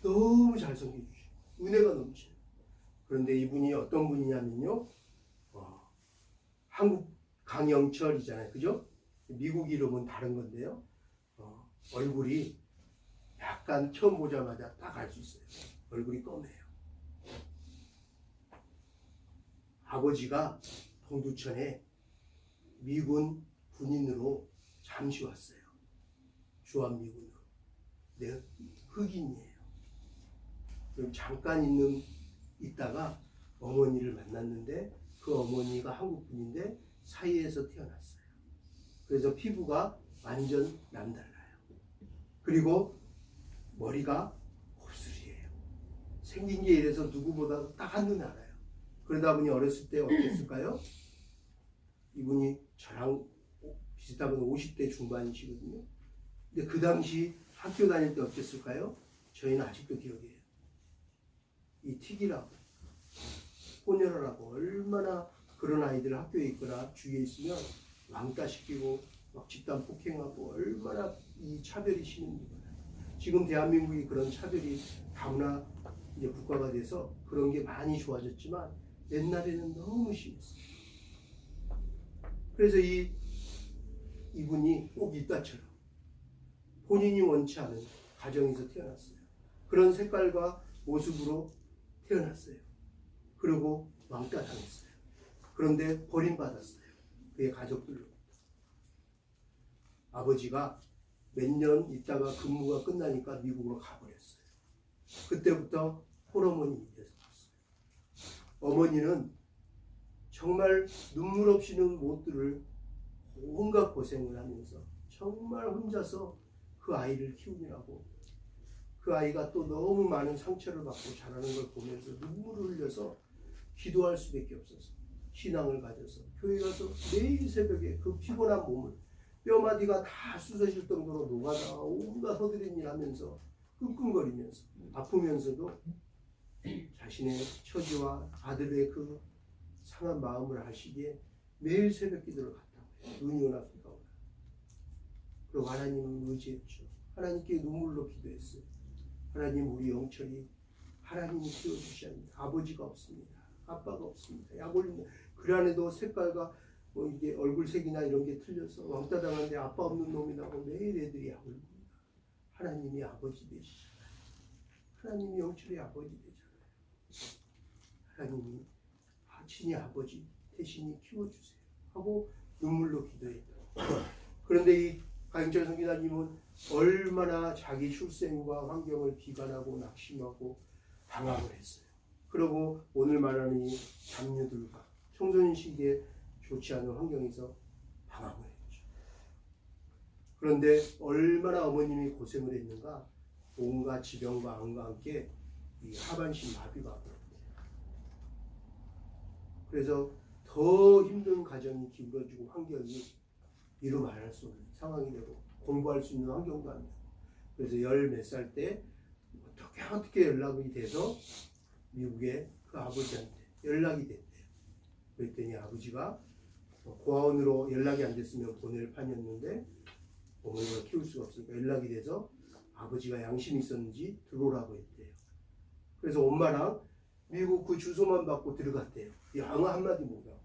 너무 잘 섬겨주셔요. 은혜가 넘쳐요. 그런데 이분이 어떤 분이냐면요. 한국 강영철이잖아요. 그죠? 미국 이름은 다른 건데요. 얼굴이 약간 처음 보자마자 딱 알 수 있어요. 얼굴이 검해요. 아버지가 동두천에 미군 군인으로 잠시 왔어요. 주한미군으로. 근데 흑인이에요. 그럼 잠깐 있다가 어머니를 만났는데 그 어머니가 한국분인데 사이에서 태어났어요. 그래서 피부가 완전 남달라요. 그리고 머리가 곱슬이에요. 생긴 게 이래서 누구보다 딱 한눈에 알아요. 그러다 보니 어렸을 때 어땠을까요? 이분이 저랑 비슷하면 50대 중반이시거든요. 근데 그 당시 학교 다닐 때 어땠을까요? 저희는 아직도 기억해요. 이 틱이라고 혼혈하라고 얼마나 그런 아이들 학교에 있거나 주위에 있으면 왕따시키고 막 집단 폭행하고 얼마나 이 차별이 심했는지 몰라요. 지금 대한민국이 그런 차별이 다문화 이제 국가가 돼서 그런 게 많이 좋아졌지만 옛날에는 너무 심했어요. 그래서 이분이 꼭 이따처럼 본인이 원치 않은 가정에서 태어났어요. 그런 색깔과 모습으로 태어났어요. 그리고 왕따 당했어요. 그런데 버림받았어요. 그의 가족들로. 아버지가 몇 년 있다가 근무가 끝나니까 미국으로 가버렸어요. 그때부터 홀어머님이 돼서 갔어요. 어머니는 정말 눈물 없이는 못 들을 온갖 고생을 하면서 정말 혼자서 그 아이를 키우느라고, 그 아이가 또 너무 많은 상처를 받고 자라는 걸 보면서 눈물을 흘려서 기도할 수밖에 없어서 신앙을 가져서 교회 가서 매일 새벽에 그 피곤한 몸을 뼈마디가 다 쑤셔질 정도로 노가다 온갖 허드렛 일 하면서 끙끙거리면서 아프면서도 자신의 처지와 아들의 그 상한 마음을 아시기에 매일 새벽 기도를 갔다고 해요. 눈이 오나 비가 오나. 그리고 하나님을 의지했죠. 하나님께 눈물로 기도했어요. 하나님, 우리 영철이 하나님이 키워주셔야 합니다. 아버지가 없습니다. 아빠가 없습니다. 약 올린다. 그 안에도 색깔과 뭐 이게 얼굴색이나 이런 게 틀려서 왕따 당하는데 아빠 없는 놈이라고 매일 애들이 약 올립니다. 하나님이 아버지 되시잖아요. 하나님이 영철의 아버지 되잖아요. 하나님이 친히 아버지 대신히 키워주세요 하고 눈물로 기도했다. 그런데 이 강인철 선교사님은 얼마나 자기 출생과 환경을 비관하고 낙심하고 방황을 했어요. 그리고 오늘 말하는 이 잡류들과 청소년 시기에 좋지 않은 환경에서 방황을 했죠. 그런데 얼마나 어머님이 고생을 했는가. 온갖 지병과 암과 함께 이 하반신 마비가 왔어요. 그래서 더 힘든 가정이 기울어지고 환경이 이루 말할 수 없는 상황이 되고 공부할 수 있는 환경도 안 되고, 그래서 열 몇 살 때 어떻게 연락이 돼서 미국에 그 아버지한테 연락이 됐대요. 그랬더니 아버지가 고아원으로 연락이 안 됐으면 보낼 판이었는데 어머니가 키울 수가 없으니까 연락이 돼서 아버지가 양심이 있었는지 들어오라고 했대요. 그래서 엄마랑 미국 그 주소만 받고 들어갔대요. 영어 한마디 못하고.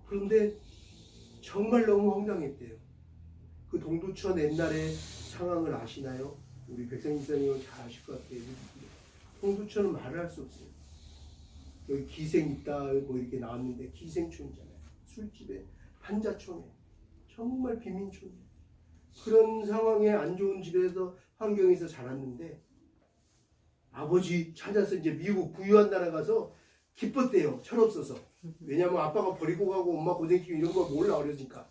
그런데 정말 너무 황당했대요. 그 동두천 옛날의 상황을 아시나요? 우리 백성인사님은 잘 아실 것 같아요. 동두천은 말을 할 수 없어요. 여기 기생 있다 뭐 이렇게 나왔는데 기생촌이잖아요. 술집에 판자촌에 정말 빈민촌이에요. 그런 상황에 안 좋은 집에서 환경에서 자랐는데 아버지 찾아서 이제 미국 부유한 나라 가서 기뻤대요. 철없어서. 왜냐면 아빠가 버리고 가고 엄마 고생시키고 이런 거 몰라 어려니까.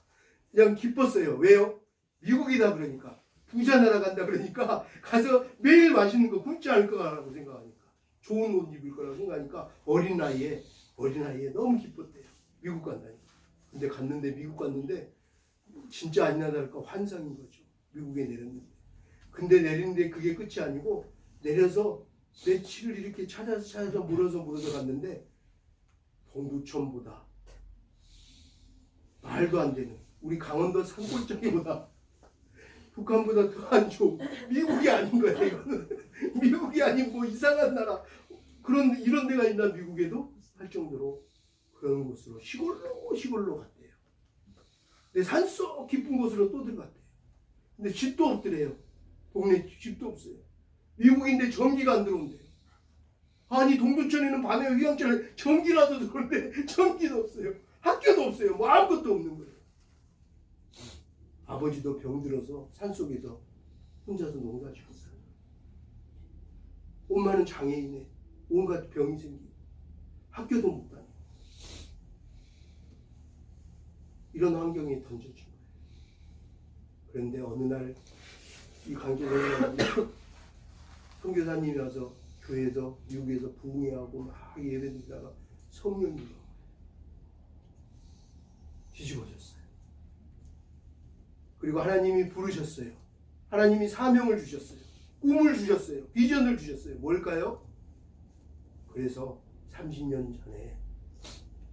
그냥 기뻤어요. 왜요? 미국이다 그러니까. 부자 나라 간다 그러니까 가서 매일 맛있는 거 굶지 않을 거라고 생각하니까. 좋은 옷 입을 거라고 생각하니까 어린 나이에 너무 기뻤대요. 미국 간다니까. 근데 갔는데 미국 갔는데 진짜 아니나 다를까 환상인 거죠. 미국에 내렸는데. 근데 내리는데 그게 끝이 아니고 내려서 며칠을 이렇게 찾아서 물어서 갔는데 동두천보다 말도 안 되는 우리 강원도 산골짜기보다 북한보다 더 안 좋은 미국이 아닌 거야 이거는. 미국이 아닌 뭐 이상한 나라 이런 데가 있나 미국에도 할 정도로 그런 곳으로 시골로 갔대요. 근데 산속 깊은 곳으로 또 들어갔대요. 근데 집도 없더래요. 동네 집도 없어요. 미국인데 전기가 안 들어온대요. 아니 동두천에는 밤에 휴양철에 전기라도 들어오는데 전기도 없어요. 학교도 없어요. 뭐 아무것도 없는 거예요. 아버지도 병들어서 산속에서 혼자서 농사 짓고 살아요. 엄마는 장애인에 온갖 병이 생기고 학교도 못 다니고 이런 환경에 던져진 거예요. 그런데 어느 날 이 강조사님 선교사님이 와서 교회에서 미국에서 부흥회하고 막 예배드리다가 성령이 뒤집어졌어요. 그리고 하나님이 부르셨어요. 하나님이 사명을 주셨어요. 꿈을 주셨어요. 비전을 주셨어요. 뭘까요? 그래서 30년 전에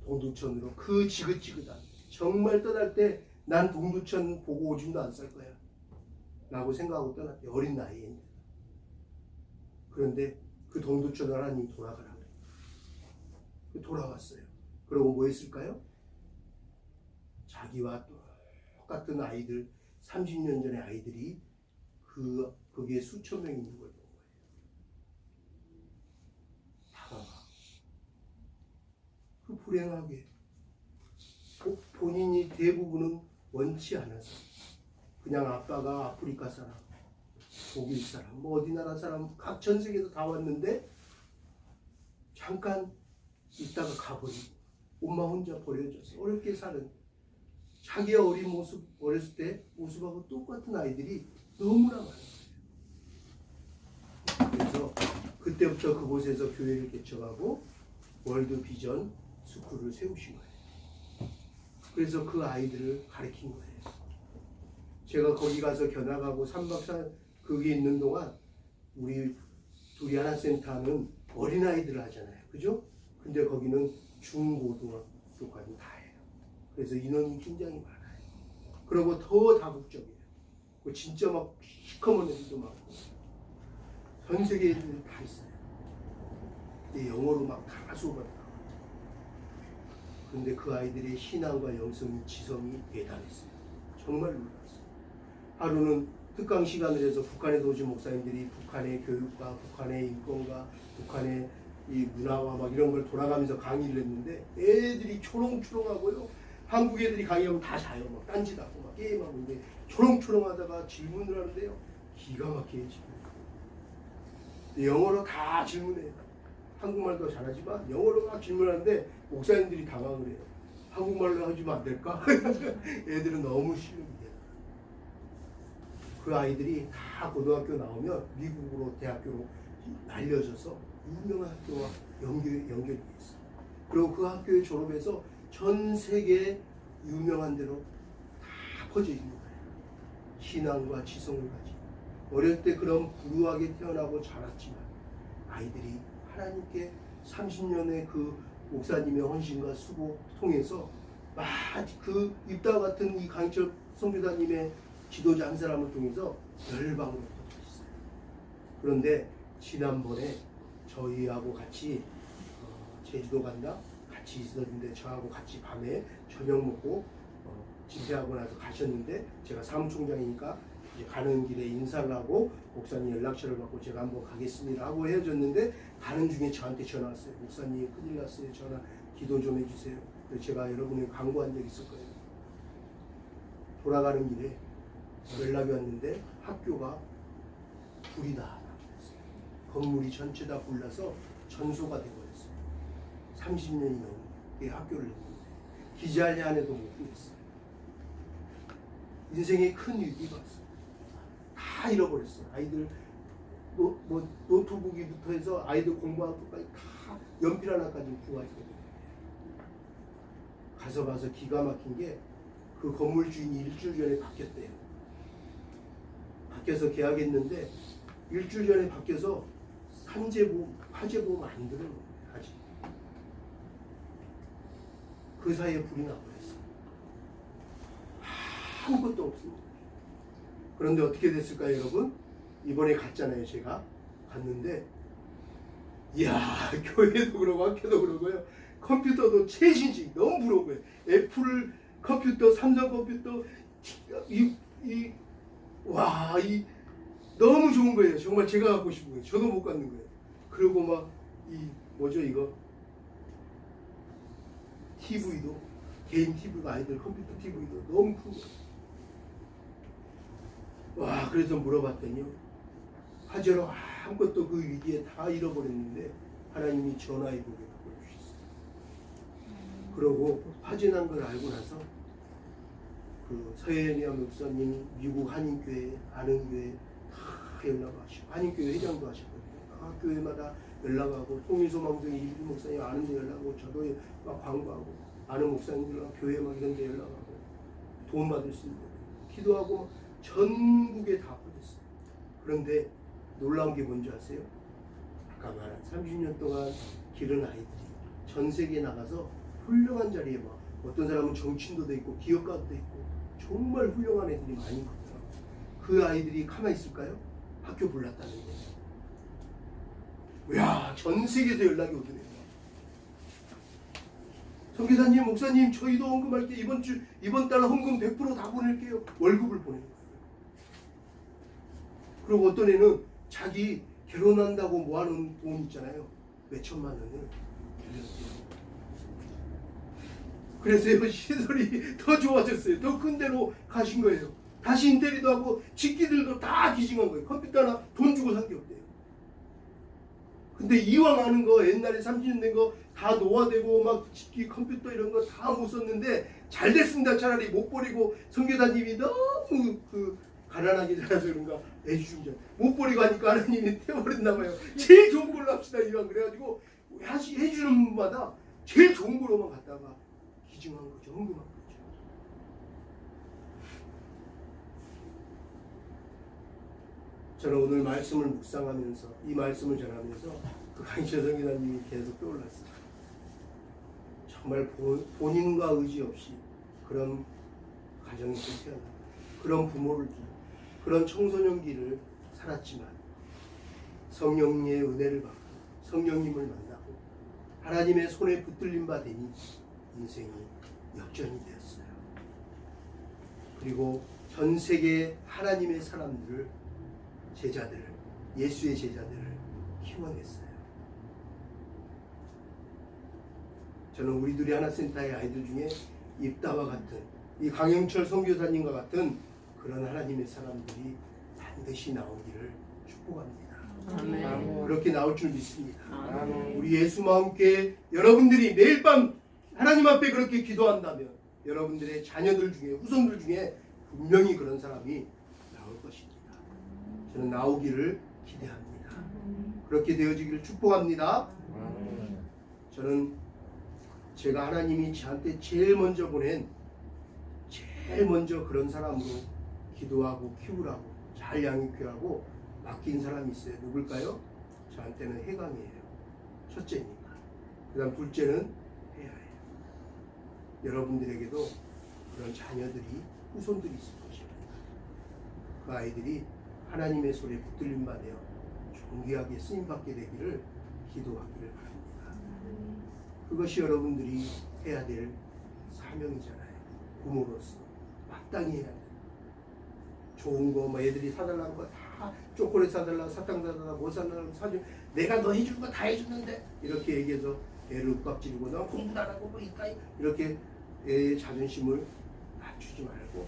동두천으로 그 지긋지긋한 정말 떠날 때 난 동두천 보고 오줌도 안 쌀 거야 라고 생각하고 떠났대요. 어린 나이에. 그런데 그 동두천 하나님이 돌아가라고 해요. 돌아왔어요. 그러고 뭐 했을까요? 자기와 똑같은 아이들 30년 전의 아이들이 거기에 수천 명 있는 걸 본 거예요. 다가가. 그 불행하게 본인이 대부분은 원치 않아서 그냥 아빠가 아프리카 사람, 독일 사람, 뭐 어디 나라 사람, 각 전 세계에서 다 왔는데 잠깐 있다가 가버리고 엄마 혼자 버려져서 어렵게 사는 자기의 어린 모습, 어렸을 때 모습하고 똑같은 아이들이 너무나 많아요. 그래서 그때부터 그곳에서 교회를 개척하고 월드 비전 스쿨을 세우신 거예요. 그래서 그 아이들을 가르친 거예요. 제가 거기 가서 견학하고 3박 4일 거기 있는 동안 우리 두리아나 센터는 어린아이들을 하잖아요. 그죠? 근데 거기는 중고등학교까지 다 해요. 그래서 인원이 굉장히 많아요. 그리고 더 다국적이에요. 진짜 막 시커먼 애들도 많고 전 세계 애들이 다 있어요. 근데 영어로 막 다 수업을 나와요. 근데 그 아이들의 신앙과 영성이 지성이 대단했어요. 정말 놀랐어요. 하루는 특강 시간을 해서 북한에 오신 목사님들이 북한의 교육과 북한의 인권과 북한의 이 문화와 막 이런 걸 돌아가면서 강의를 했는데 애들이 초롱초롱하고요. 한국 애들이 강의하면 다 자요. 막 딴짓하고 막 게임하고 있는데 초롱초롱하다가 질문을 하는데요. 기가 막히게 질문해요. 영어로 다 질문해요. 한국말도 잘하지만 영어로 막 질문하는데 목사님들이 당황을 해요. 한국말로 해주면 안 될까? 애들은 너무 쉬운 게. 그 아이들이 다 고등학교 나오면 미국으로 대학교로 알려져서 유명한 학교와 연결이 있어요. 그리고 그 학교에 졸업해서 전 세계 유명한 데로 다 퍼져 있는 거예요. 신앙과 지성을 가지고 어릴 때 그런 불우하게 태어나고 자랐지만 아이들이 하나님께 30년의 그 목사님의 헌신과 수고 통해서 그 입다와 같은 이 강철 선교사님의 지도자 한 사람을 통해서 열방으로 퍼져 있어요. 그런데 지난번에 저희하고 같이 제주도 간다 같이 있었는데 저하고 같이 밤에 저녁 먹고 집회하고 나서 가셨는데 제가 사무총장이니까 이제 가는 길에 인사를 하고 목사님 연락처를 받고 제가 한번 가겠습니다 하고 헤어졌는데 가는 중에 저한테 전화 왔어요. 목사님 큰일 났어요. 전화 기도 좀 해주세요. 그래서 제가 여러분에 광고한 적 있을 거예요. 돌아가는 길에 연락이 왔는데 학교가 불이 다 났어요. 건물이 전체 다 불나서 전소가 되어버렸어요. 30년이 넘게 학교를 했는데 기자회 안에도 못 구했어요. 인생에 큰 위기가 왔어요. 다 잃어버렸어요. 아이들 노트북부터 해서 아이들 공부하는 것까지 다 연필 하나까지 구하지 못해요. 가서 봐서 기가 막힌 게 그 건물 주인이 일주일 전에 바뀌었대요. 바뀌어서 계약했는데 일주일 전에 바뀌어서 화재보험 안 들어요. 아직. 그 사이에 불이 나버렸어요. 아무것도 없습니다. 그런데 어떻게 됐을까요, 여러분? 이번에 갔잖아요, 제가. 갔는데 이야, 교회도 그러고 학교도 그러고요. 컴퓨터도 최신식 너무 부러운 거예요. 애플 컴퓨터, 삼성 컴퓨터 너무 좋은 거예요. 정말 제가 갖고 싶은 거예요. 저도 못 갖는 거예요. 그리고 막 뭐죠 이거 TV도 개인 TV가 아이들 컴퓨터 TV도 너무 큰 거예요. 와, 그래서 물어봤더니요. 화재로 아무것도 그 위기에 다 잃어버렸는데 하나님이 전화위복에 바꿔주셨어요. 그러고 화재 난 걸 알고 나서 그 서혜연이와 목사님 미국 한인교회 아는 교회 다 연락하시고 한인교회 회장도 하셨거든요. 각 교회마다 연락하고 통일소망동의 이부 목사님 아는 데 연락하고 저도 막 광고하고 아는 목사님들과 교회 막 이런 데 연락하고 도움 받을 수 있는 기도하고 전국에 다 퍼졌어요. 그런데 놀라운 게 뭔지 아세요? 아까 말한 30년 동안 기른 아이들이 전 세계에 나가서 훌륭한 자리에 막 어떤 사람은 정치인도 돼 있고 기업가도 돼 있고 정말 훌륭한 애들이 많이 있거든요. 그 아이들이 가만히 있을까요? 학교 불났다는 거예요. 야, 전 세계에서 연락이 오더래요. 선교사님, 목사님, 저희도 헌금할게요. 이번 달 헌금 100% 다 보낼게요. 월급을 보내는 거예요. 그리고 어떤 애는 자기 결혼한다고 모아놓은 돈 있잖아요. 몇 천만 원을 빌렸대요. 그래서 시설이 더 좋아졌어요. 더 큰 데로 가신 거예요. 다시 인테리어도 하고 직기들도 다 기증한 거예요. 컴퓨터 하나 돈 주고 산 게 없대요. 근데 이왕 하는 거 옛날에 30년 된 거 다 노화되고 막 직기 컴퓨터 이런 거 다 못 썼는데 잘 됐습니다. 차라리 못 버리고 선교사님이 너무 가난하게 자라서 그런가 애주중자 못 버리고 하니까 하나님이 태워버렸나 봐요. 제일 좋은 걸로 합시다 이왕 그래가지고 해주는 분마다 제일 좋은 걸로만 갖다가 기증한 거죠. 헌금한 거죠. 저는 오늘 말씀을 묵상하면서 이 말씀을 전하면서 그 강시호 선교사님이 계속 떠올랐어요. 정말 본인과 의지 없이 그런 가정이 태어나 그런 부모를 두고 그런 청소년기를 살았지만 성령님의 은혜를 받고 성령님을 만나고 하나님의 손에 붙들림 바 되니 인생이 역전이 되었어요. 그리고 전 세계 하나님의 사람들을 제자들을 예수의 제자들을 키워냈어요. 저는 우리들이 하나센터의 아이들 중에 입다와 같은 이 강영철 선교사님과 같은 그런 하나님의 사람들이 반드시 나오기를 축복합니다. 아멘. 그렇게 나올 줄 믿습니다. 아멘. 우리 예수와 함께 여러분들이 매일 밤 하나님 앞에 그렇게 기도한다면 여러분들의 자녀들 중에 후손들 중에 분명히 그런 사람이 나올 것입니다. 저는 나오기를 기대합니다. 그렇게 되어지기를 축복합니다. 저는 제가 하나님이 저한테 제일 먼저 그런 사람으로 기도하고 키우라고 잘 양육하고 맡긴 사람이 있어요. 누굴까요? 저한테는 해강이에요. 첫째니까. 그 다음 둘째는 해야예요. 여러분들에게도 그런 자녀들이 후손들이 있을 것입니다. 그 아이들이 하나님의 손에 붙들림 받아 존귀하게 쓰임받게 되기를 기도하기를 바랍니다. 그것이 여러분들이 해야 될 사명이잖아요. 부모로서 마땅히 해야 돼요. 좋은 거 뭐 애들이 사달라는 거 다 초콜릿 사달라 사탕 사달라 뭐 사달라 사주 내가 너 해줄 거 다 해줬는데 이렇게 얘기해서 애를 윽박지르고 너 공부 안 하고 뭐 이까이 이렇게 애의 자존심을 낮추지 말고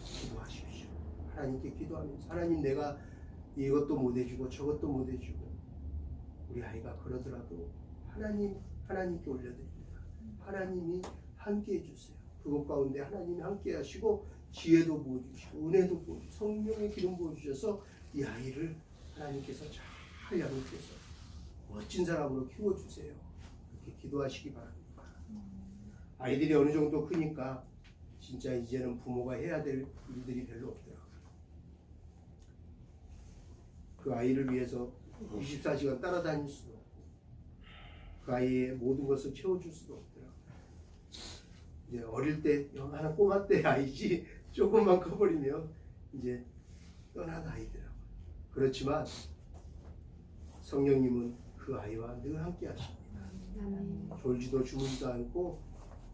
기도하십시오. 하나님께 기도하면서 하나님 내가 이것도 못 해주고 저것도 못 해주고 우리 아이가 그러더라도 하나님께 올려드립니다. 하나님이 함께 해주세요. 그것 가운데 하나님이 함께 하시고 지혜도 부어주시고 은혜도 부어주시고 성령의 기름 부어주셔서 이 아이를 하나님께서 잘 양육해서 멋진 사람으로 키워주세요. 그렇게 기도하시기 바랍니다. 아이들이 어느 정도 크니까 진짜 이제는 부모가 해야 될 일들이 별로 없더라고요. 그 아이를 위해서 24시간 따라다닐 수도 없고 그 아이의 모든 것을 채워줄 수도 없더라고요. 이제 어릴 때 요만한 꼬마 때 아이지 조금만 커버리면 이제 떠난 아이더라고요. 그렇지만 성령님은 그 아이와 늘 함께 하십니다. 졸지도 주무지도 않고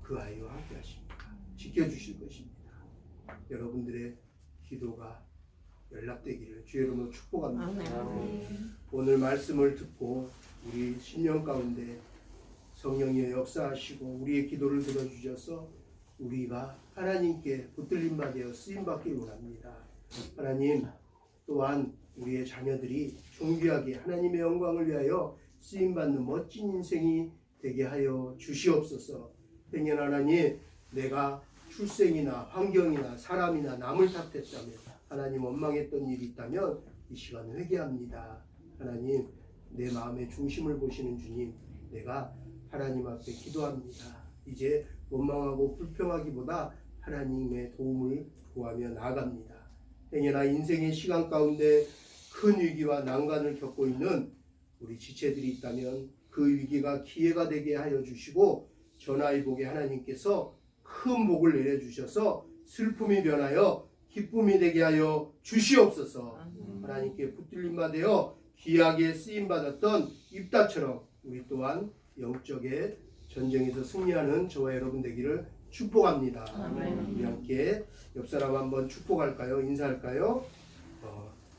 그 아이와 함께 하십니다. 지켜주실 것입니다. 여러분들의 기도가 연락되기를 주의 이름으로 축복합니다. 오늘 말씀을 듣고 우리 신령 가운데 성령의 역사하시고 우리의 기도를 들어주셔서 우리가 하나님께 붙들림 받아 쓰임받기를 원합니다. 하나님 또한 우리의 자녀들이 존귀하게 하나님의 영광을 위하여 쓰임받는 멋진 인생이 되게 하여 주시옵소서. 행여 하나님 내가 출생이나 환경이나 사람이나 남을 탓했다면 하나님 원망했던 일이 있다면 이 시간 회개합니다. 하나님 내 마음의 중심을 보시는 주님 내가 하나님 앞에 기도합니다. 이제 원망하고 불평하기보다 하나님의 도움을 구하며 나아갑니다. 행여나 인생의 시간 가운데 큰 위기와 난관을 겪고 있는 우리 지체들이 있다면 그 위기가 기회가 되게 하여 주시고 전화위복에 하나님께서 큰 복을 내려주셔서 슬픔이 변하여 기쁨이 되게 하여 주시옵소서. 하나님께 붙들림바 되어 귀하게 쓰임받았던 입다처럼 우리 또한 영적의 전쟁에서 승리하는 저와 여러분 되기를 축복합니다. 우리 함께 옆 사람 한번 축복할까요? 인사할까요?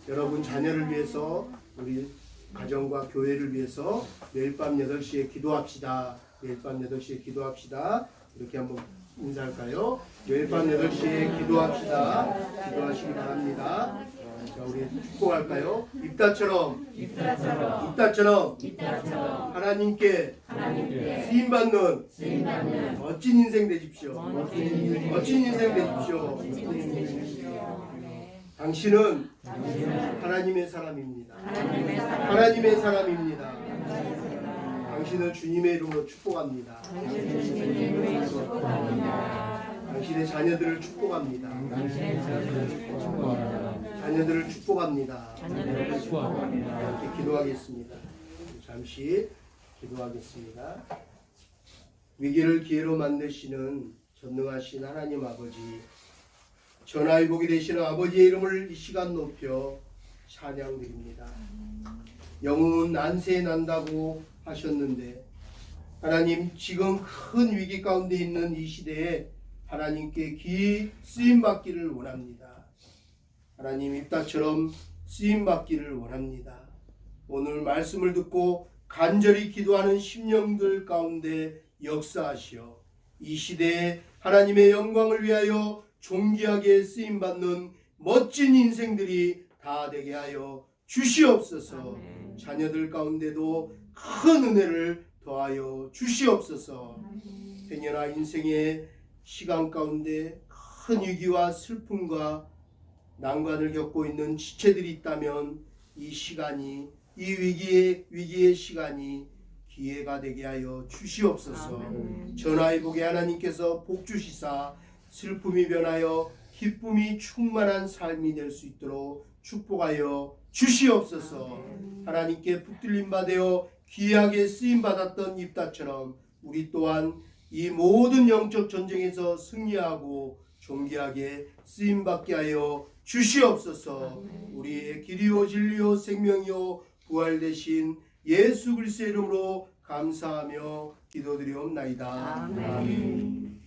여러분 자녀를 위해서 우리 가정과 교회를 위해서 매일 밤 8시에 기도합시다. 매일 밤 8시에 기도합시다. 이렇게 한번 인사할까요? 매일 밤 8시에 기도합시다. 기도하시기 바랍니다. 자, 우리 축복할까요? 입다처럼 하나님께 쓰임받는 멋진 인생 되십시오. 멋진 인생 되십시오. 당신은 하나님의 사람입니다. 하나님의 사람입니다. 당신을 주님의 이름으로 축복합니다. 당신의 자녀들을 축복합니다. 자녀들을 축복합니다. 이렇게 기도하겠습니다. 잠시 기도하겠습니다. 위기를 기회로 만드시는 전능하신 하나님 아버지, 전하의 복이 되시는 아버지의 이름을 이 시간 높여 찬양드립니다. 영웅은 난세에 난다고 하셨는데 하나님, 지금 큰 위기 가운데 있는 이 시대에 하나님께 귀히 쓰임받기를 원합니다. 하나님, 입다처럼 쓰임받기를 원합니다. 오늘 말씀을 듣고 간절히 기도하는 심령들 가운데 역사하시어 이 시대에 하나님의 영광을 위하여 존귀하게 쓰임받는 멋진 인생들이 다 되게 하여 주시옵소서. 자녀들 가운데도 큰 은혜를 더하여 주시옵소서. 행여나 인생의 시간 가운데 큰 위기와 슬픔과 난관을 겪고 있는 지체들이 있다면 이 시간이, 이 위기의 시간이 기회가 되게 하여 주시옵소서. 전하의 복에 하나님께서 복 주시사 슬픔이 변하여 기쁨이 충만한 삶이 될 수 있도록 축복하여 주시옵소서. 하나님께 붙들림 받아 귀하게 쓰임 받았던 입다처럼 우리 또한 이 모든 영적 전쟁에서 승리하고 존귀하게 쓰임 받게 하여 주시옵소서. 우리의 길이요 진리요 생명이요 부활 되신 예수 그리스도의 이름으로 감사하며 기도드리옵나이다. 아멘.